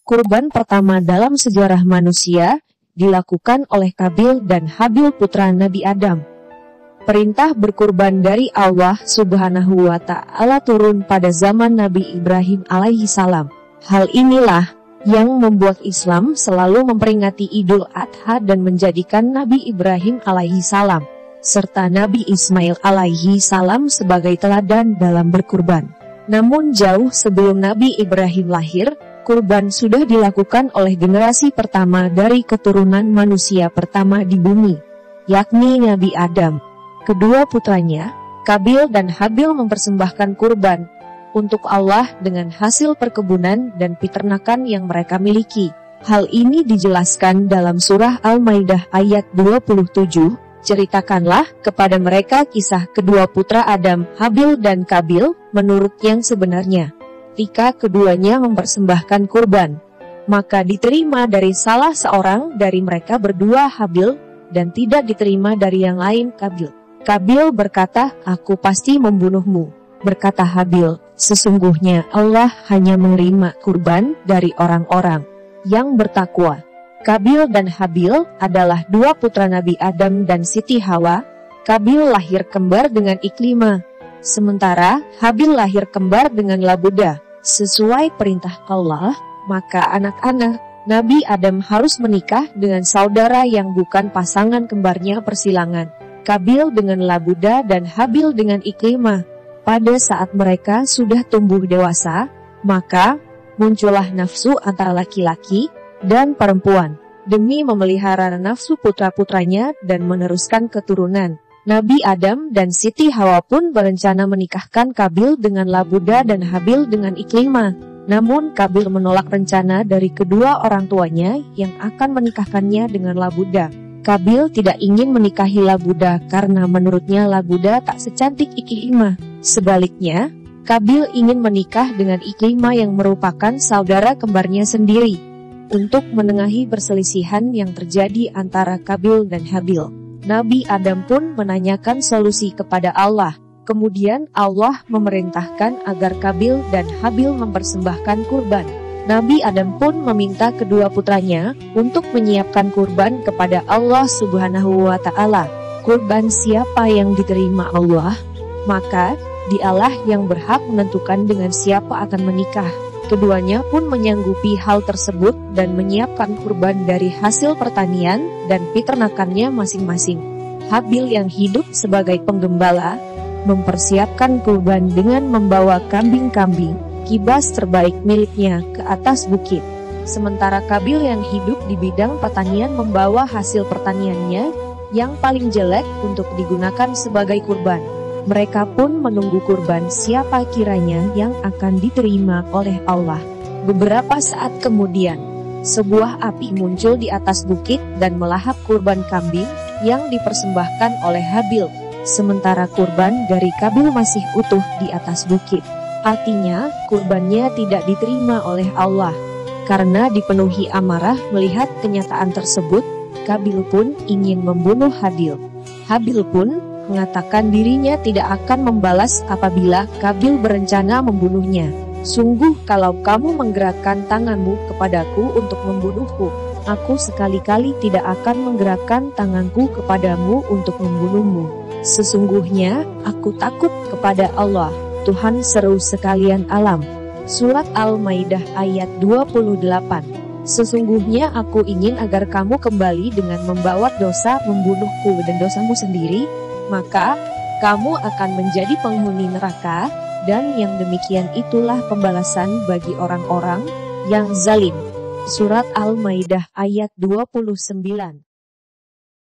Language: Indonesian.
kurban pertama dalam sejarah manusia dilakukan oleh Qabil dan Habil putra Nabi Adam. Perintah berkurban dari Allah Subhanahu wa Ta'ala turun pada zaman Nabi Ibrahim alaihi salam. Hal inilah yang membuat Islam selalu memperingati Idul Adha dan menjadikan Nabi Ibrahim alaihi salam serta Nabi Ismail alaihi salam sebagai teladan dalam berkurban. Namun jauh sebelum Nabi Ibrahim lahir, kurban sudah dilakukan oleh generasi pertama dari keturunan manusia pertama di bumi, yakni Nabi Adam. Kedua putranya, Qabil dan Habil mempersembahkan kurban untuk Allah dengan hasil perkebunan dan peternakan yang mereka miliki. Hal ini dijelaskan dalam surah Al-Maidah ayat 27. Ceritakanlah kepada mereka kisah kedua putra Adam, Habil dan Qabil, menurut yang sebenarnya. Ketika keduanya mempersembahkan kurban, maka diterima dari salah seorang dari mereka berdua Habil, dan tidak diterima dari yang lain Qabil. Qabil berkata, "Aku pasti membunuhmu." Berkata Habil, "Sesungguhnya Allah hanya menerima kurban dari orang-orang yang bertakwa." Qabil dan Habil adalah dua putra Nabi Adam dan Siti Hawa. Qabil lahir kembar dengan Iklimah, sementara Habil lahir kembar dengan Labuda. Sesuai perintah Allah, maka anak-anak Nabi Adam harus menikah dengan saudara yang bukan pasangan kembarnya persilangan. Qabil dengan Labuda dan Habil dengan Iklimah. Pada saat mereka sudah tumbuh dewasa, maka muncullah nafsu antara laki-laki dan perempuan, demi memelihara nafsu putra-putranya dan meneruskan keturunan. Nabi Adam dan Siti Hawa pun berencana menikahkan Qabil dengan Labuda dan Habil dengan Iklimah. Namun Qabil menolak rencana dari kedua orang tuanya yang akan menikahkannya dengan Labuda. Qabil tidak ingin menikahi Labuda karena menurutnya Labuda tak secantik Iklimah. Sebaliknya, Qabil ingin menikah dengan Iklimah yang merupakan saudara kembarnya sendiri, untuk menengahi perselisihan yang terjadi antara Qabil dan Habil. Nabi Adam pun menanyakan solusi kepada Allah. Kemudian Allah memerintahkan agar Qabil dan Habil mempersembahkan kurban. Nabi Adam pun meminta kedua putranya untuk menyiapkan kurban kepada Allah Subhanahu wa Ta'ala. Kurban siapa yang diterima Allah, maka dialah yang berhak menentukan dengan siapa akan menikah. Keduanya pun menyanggupi hal tersebut dan menyiapkan kurban dari hasil pertanian dan peternakannya masing-masing. Habil yang hidup sebagai penggembala mempersiapkan kurban dengan membawa kambing-kambing kibas terbaik miliknya ke atas bukit. Sementara Qabil yang hidup di bidang pertanian membawa hasil pertaniannya yang paling jelek untuk digunakan sebagai kurban. Mereka pun menunggu kurban siapa kiranya yang akan diterima oleh Allah. Beberapa saat kemudian, sebuah api muncul di atas bukit dan melahap kurban kambing yang dipersembahkan oleh Habil, sementara kurban dari Qabil masih utuh di atas bukit. Artinya, kurbannya tidak diterima oleh Allah. Karena dipenuhi amarah melihat kenyataan tersebut, Qabil pun ingin membunuh Habil. Habil pun mengatakan dirinya tidak akan membalas apabila Qabil berencana membunuhnya. "Sungguh kalau kamu menggerakkan tanganmu kepadaku untuk membunuhku, aku sekali-kali tidak akan menggerakkan tanganku kepadamu untuk membunuhmu. Sesungguhnya aku takut kepada Allah, Tuhan seru sekalian alam." Surat Al-Maidah ayat 28. "Sesungguhnya aku ingin agar kamu kembali dengan membawa dosa membunuhku dan dosamu sendiri, maka kamu akan menjadi penghuni neraka, dan yang demikian itulah pembalasan bagi orang-orang yang zalim." Surat Al-Maidah ayat 29.